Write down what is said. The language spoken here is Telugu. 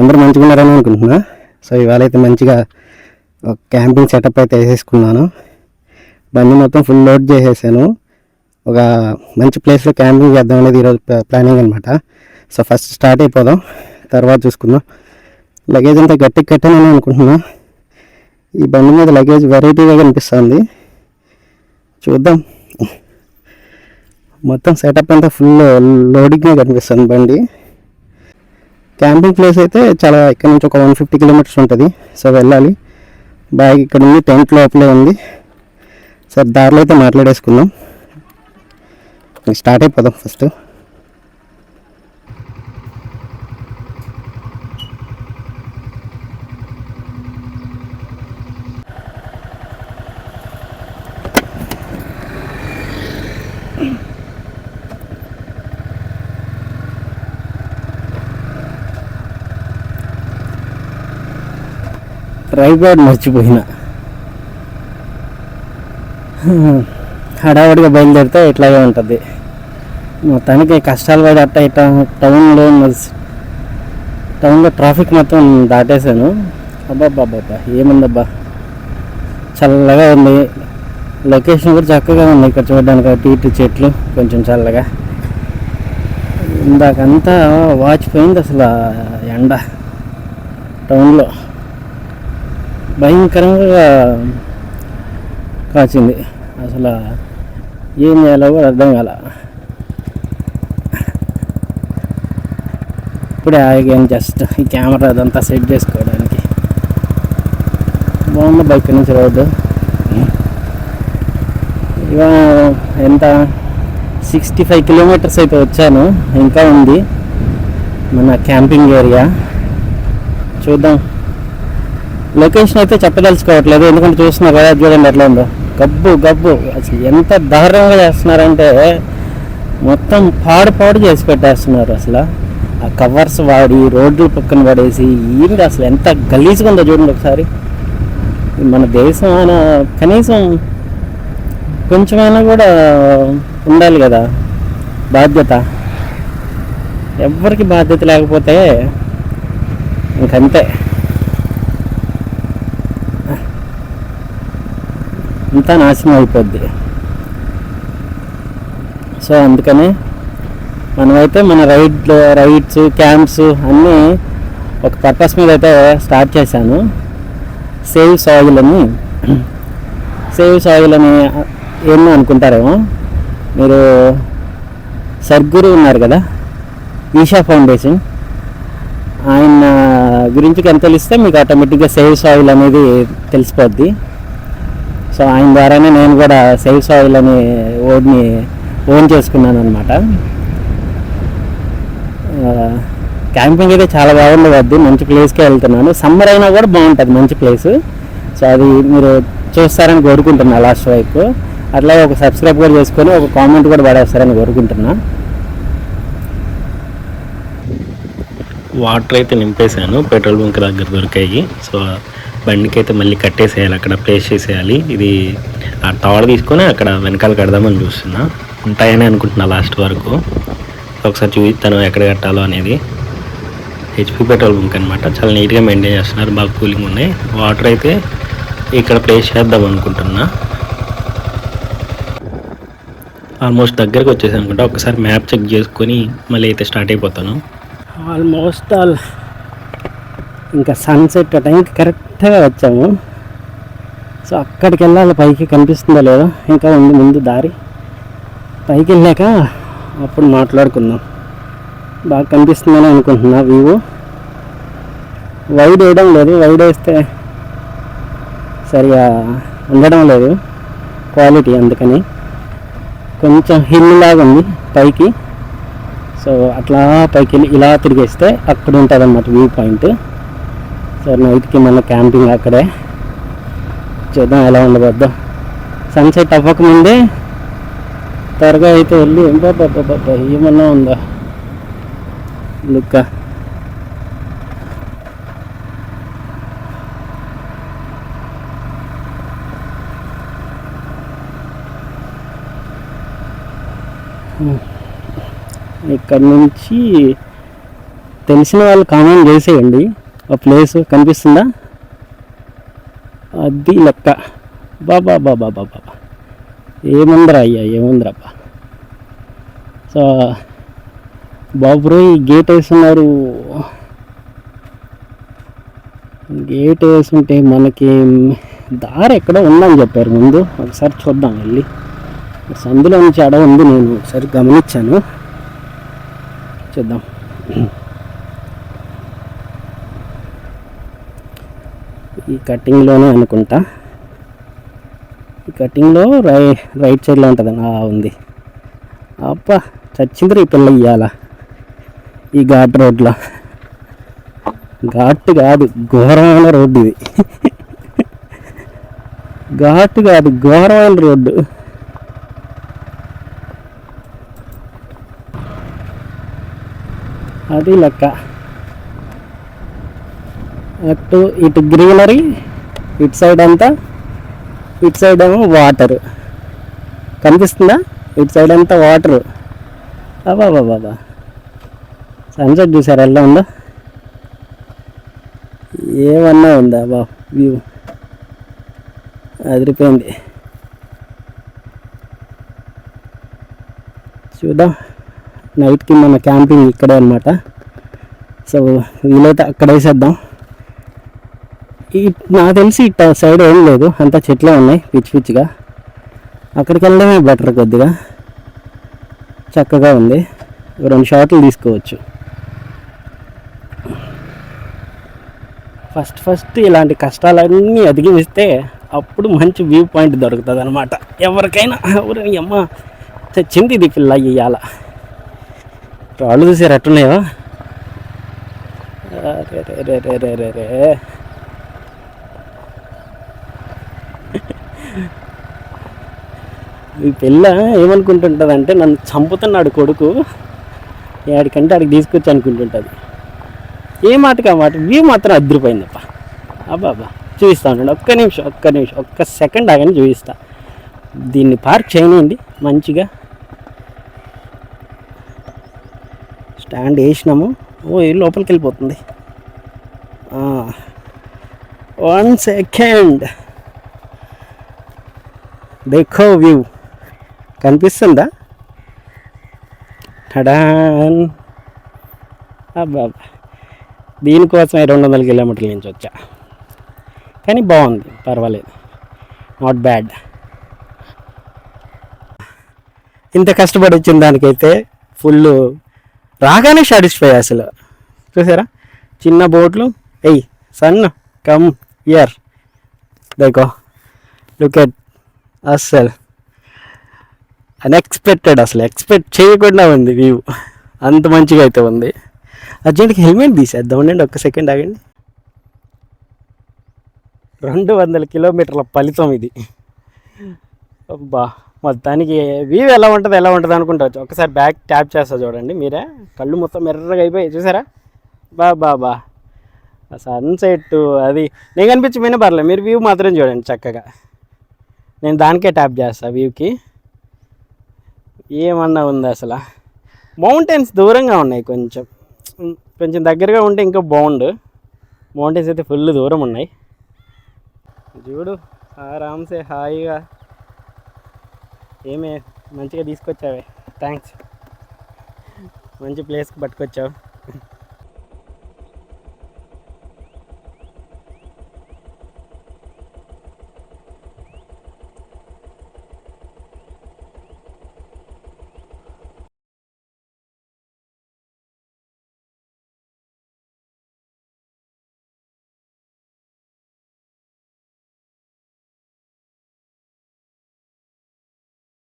అందరూ మంచిగా ఉన్నారని అనుకుంటున్నా. సో ఇవాళ అయితే మంచిగా ఒక క్యాంపింగ్ సెటప్ అయితే వేసేసుకున్నాను. బండి మొత్తం ఫుల్ లోడ్ చేసేసాను. ఒక మంచి ప్లేస్లో క్యాంపింగ్ చేద్దాం అనేది ఈరోజు ప్లానింగ్ అనమాట. సో ఫస్ట్ స్టార్ట్ అయిపోదాం, తర్వాత చూసుకుందాం. లగేజ్ అంతా గట్టిగా కట్టానని అనుకుంటున్నా. ఈ బండి మీద లగేజ్ వెరైటీగా కనిపిస్తుంది, చూద్దాం. మొత్తం సెటప్ అంతా ఫుల్ లోడింగ్గా కనిపిస్తుంది బండి. క్యాంపింగ్ ప్లేస్ అయితే చాలా ఇక్కడ నుంచి ఒక 150 కిలోమీటర్స్ ఉంటుంది. సో వెళ్ళాలి. బ్యాగ్ ఇక్కడ ఉంది, టెంట్ లోపలే ఉంది. సరే దారిలో అయితే మాట్లాడేసుకుందాం. స్టార్ట్ అయిపోదాం ఫస్ట్. ట్రైపాడ్ మర్చిపోయినా. హడావుడిగా బయలుదేరితే ఇట్లాగే ఉంటుంది. మొత్తానికి కష్టాలు పడి అట్ట ఇట్ట టౌన్లో ట్రాఫిక్ మొత్తం దాటేశాను. అబ్బాబ్బాబ్బా ఏముందబ్బా, చల్లగా ఉంది. లొకేషన్ కూడా చక్కగా ఉంది ఇక్కడ చూడడానికి. అటు ఇటు చెట్లు కొంచెం చల్లగా. ఇందాకంతా వాచిపోయింది అసలు ఎండ. టౌన్లో భయంకరంగా కాచింది. అసలు ఏం చేయాలో కూడా అర్థం కాల. ఇప్పుడే ఆగాను జస్ట్ ఈ కెమెరా అదంతా సెట్ చేసుకోవడానికి. బాగుంది బైక్ నుంచి రోడ్డు. ఇక ఎంత 65 కిలోమీటర్స్ అయితే వచ్చాను, ఇంకా ఉంది మన క్యాంపింగ్ ఏరియా. చూద్దాం. లొకేషన్ అయితే చెప్పదలుచుకోవట్లేదు, ఎందుకంటే చూస్తున్నారు కదా, చూడండి ఎట్లా ఉందో. గబ్బు అసలు ఎంత దారుణంగా చేస్తున్నారంటే మొత్తం పాడు చేసి పెట్టేస్తున్నారు. అసలు ఆ కవర్స్ వాడి రోడ్లు పక్కన పడేసి ఏంటి అసలు ఎంత గలీజ్గా ఉందో చూడండి ఒకసారి. మన దేశం అయినా కనీసం కొంచెమైనా కూడా ఉండాలి కదా బాధ్యత. ఎవరికి బాధ్యత లేకపోతే ఇంకంతే, అంతా నాశనం అయిపోద్ది. సో అందుకని మనమైతే మన రైడ్స్ క్యాంప్స్ అన్నీ ఒక పర్పస్ మీద అయితే స్టార్ట్ చేశాను. సేవ్ సాయిల్ అని ఏమో అనుకుంటారేమో మీరు. సద్గురు ఉన్నారు కదా, ఈషా ఫౌండేషన్, ఆయన గురించి ఎంత తెలిస్తే మీకు ఆటోమేటిక్గా సేవ్ సాయిల్ అనేది తెలిసిపోద్ది. సో ఆయన ద్వారానే నేను కూడా సేవ్ సాయిల్ అని ఓన్ చేసుకున్నాను అనమాట. క్యాంపింగ్ అయితే చాలా బాగుంది వద్దు, మంచి ప్లేస్కే వెళ్తున్నాను. సమ్మర్ అయినా కూడా బాగుంటుంది, మంచి ప్లేస్. సో అది మీరు చూస్తారని కోరుకుంటున్నా లాస్ట్ వైపు. అట్లాగే ఒక సబ్స్క్రైబ్ కూడా చేసుకొని ఒక కామెంట్ కూడా పడేస్తారని కోరుకుంటున్నా. వాటర్ అయితే నింపేశాను, పెట్రోల్ బంక్ దగ్గర దొరికాయి. సో బండికి అయితే మళ్ళీ కట్టేసేయాలి, అక్కడ ప్లేస్ చేసేయాలి. ఇది ఆ తాడు తీసుకొని అక్కడ వెనకాల కడదామని చూస్తున్నా. ఉంటాయని అనుకుంటున్నా లాస్ట్ వరకు. ఒకసారి చూపిస్తాను ఎక్కడ కట్టాలో అనేది. హెచ్పి పెట్రోల్ బంక్ అనమాట, చాలా నీట్గా మెయింటైన్ చేస్తున్నారు, బాగా కూలింగ్ ఉన్నాయి. వాటర్ అయితే ఇక్కడ ప్లేస్ చేద్దాం అనుకుంటున్నా. ఆల్మోస్ట్ దగ్గరకు వచ్చేసి అనుకుంటా. ఒకసారి మ్యాప్ చెక్ చేసుకొని మళ్ళీ అయితే స్టార్ట్ అయిపోతాను. ఆల్మోస్ట్ ఇంకా సన్సెట్ టైంకి కరెక్ట్గా వచ్చాము. సో అక్కడికి వెళ్ళాలి, పైకి కనిపిస్తుందో లేదో, ఇంకా ఉంది ముందు దారి. పైకి వెళ్ళాక అప్పుడు మాట్లాడుకుందాం. బాగా కనిపిస్తుందని అనుకుంటున్నా వ్యూ. వైడ్ వేయడం లేదు, వైడ్ వేస్తే సరిగా ఉండడం లేదు క్వాలిటీ, అందుకని కొంచెం హిల్ లాగా ఉంది పైకి. సో అట్లా పైకి వెళ్ళి ఇలా తిరిగేస్తే అక్కడ ఉంటుంది అన్నమాట వ్యూ పాయింట్. సో నైట్కి మన క్యాంపింగ్ అక్కడే. చూద్దాం ఎలా ఉండబోద్దాం. సన్సెట్ అవ్వకముందే త్వరగా అయితే వెళ్ళి బాబా ఏమన్నా ఉందా లుక్క. ఇక్కడ నుంచి తెలిసిన వాళ్ళు కామెంట్ చేసేయండి. ఆ ప్లేస్ కనిపిస్తుందా? అది లెక్క. బాబా బాబా బాబా ఏముందిరా అయ్యా, ఏముందిరబ్బా. సో బాబురు ఈ గేట్ వేస్తున్నారు. గేట్ వేస్తుంటే మనకి దారి ఎక్కడో ఉందని చెప్పారు ముందు. ఒకసారి చూద్దాం వెళ్ళి. సందులో నుంచి అడవి ఉంది, నేను ఒకసారి గమనించాను. చూద్దాం. ఈ కటింగ్లోనే అనుకుంటా. ఈ కటింగ్లో రైట్ సైడ్లో ఉంటుందని ఉంది. అబ్బా చచ్చిందిరా ఈ పిల్ల ఇయ్యాల ఈ ఘాట్ రోడ్లో. ఘాట్ కాదు, ఘోరమైన రోడ్డు ఇది. ఘాట్ కాదు, ఘోరమైన రోడ్డు. అది లెక్క. ఇటు గ్రీనరీ, ఇటు సైడ్ అంతా, ఇటు సైడ్ ఏమో వాటర్ కనిపిస్తుందా? ఇటు సైడ్ అంతా వాటరు. బాబా బాబా సన్సెట్ చూసారు ఎలా ఉందో? ఏమన్నా ఉందా బా వ్యూ? అదిరిపోయింది. చూద్దాం. నైట్కి మన క్యాంపింగ్ ఇక్కడే అనమాట. సో వీలైతే అక్కడ వేసేద్దాం. నాకు తెలిసి ఇట్ట సైడ్ ఏం లేదు, అంతా చెట్లే ఉన్నాయి పిచ్చి పిచ్చిగా. అక్కడికి వెళ్ళడమే బెటర్, కొద్దిగా చక్కగా ఉంది. 2 షాట్లు తీసుకోవచ్చు. ఫస్ట్ ఇలాంటి కష్టాలన్నీ అధిగమిస్తే అప్పుడు మంచి వ్యూ పాయింట్ దొరుకుతుంది అనమాట ఎవరికైనా. అమ్మ చచ్చింది ఇది పిల్ల ఇయ్యాల. రాళ్ళు చూసారు ఎట్టున్నాయో? రే ఈ పిల్ల ఏమనుకుంటుంటుంది అంటే నన్ను చంపుతున్నాడు కొడుకు, ఏడికంటే ఆడికి తీసుకొచ్చి అనుకుంటుంటుంది. ఏ మాటకి ఆ మాట. వ్యూ మాత్రం అదిరిపోయిందప్ప. అబ్బాబ్బా చూపిస్తా ఉండండి. ఒక్క సెకండ్ ఆగని చూపిస్తా. దీన్ని పార్క్ చేయనండి మంచిగా. స్టాండ్ వేసినాము. లోపలికి వెళ్ళిపోతుంది. 1 సెకండ్. देखो వ్యూ కనిపిస్తుందా? టడాన్. అబ్బా దీనికోసమే 200 కిలోమీటర్ల నుంచి వచ్చా. కానీ బాగుంది, పర్వాలేదు, నాట్ బ్యాడ్. ఇంత కష్టపడి వచ్చిన దానికైతే ఫుల్ రాగానే సాటిస్ఫై. అసలు చూసారా చిన్న బోట్లు. సన్ కమ్ ఇయర్, దేకో లుక్ ఎట్. అస్సలు అన్ఎక్స్పెక్టెడ్, అసలు ఎక్స్పెక్ట్ చేయకుండా ఉంది వ్యూ. అంత మంచిగా అయితే ఉంది. అర్జెంట్కి హెల్మెట్ తీసేద్దాం అండి. ఒక్క సెకండ్ ఆగండి. 200 కిలోమీటర్ల ఫలితం ఇది. అబ్బా మొత్తానికి వ్యూ ఎలా ఉంటుంది అనుకుంటావచ్చు. ఒకసారి బ్యాక్ ట్యాప్ చేస్తా చూడండి మీరే. కళ్ళు మొత్తం ఎర్రగా అయిపోయి చూసారా? బా సన్సెట్ అది నేను కనిపించమైనా పర్లేదు, మీరు వ్యూ మాత్రం చూడండి చక్కగా. నేను దానికే ట్యాప్ చేస్తా వ్యూకి. ఏమన్నా ఉంది అసలు. మౌంటైన్స్ దూరంగా ఉన్నాయి, కొంచెం దగ్గరగా ఉంటే ఇంకా బాగుండు. మౌంటైన్స్ అయితే ఫుల్ దూరం ఉన్నాయి. చూడు ఆరామ్సే హాయిగా. ఏమే మంచిగా తీసుకొచ్చావే, థ్యాంక్స్. మంచి ప్లేస్కి పట్టుకొచ్చావు.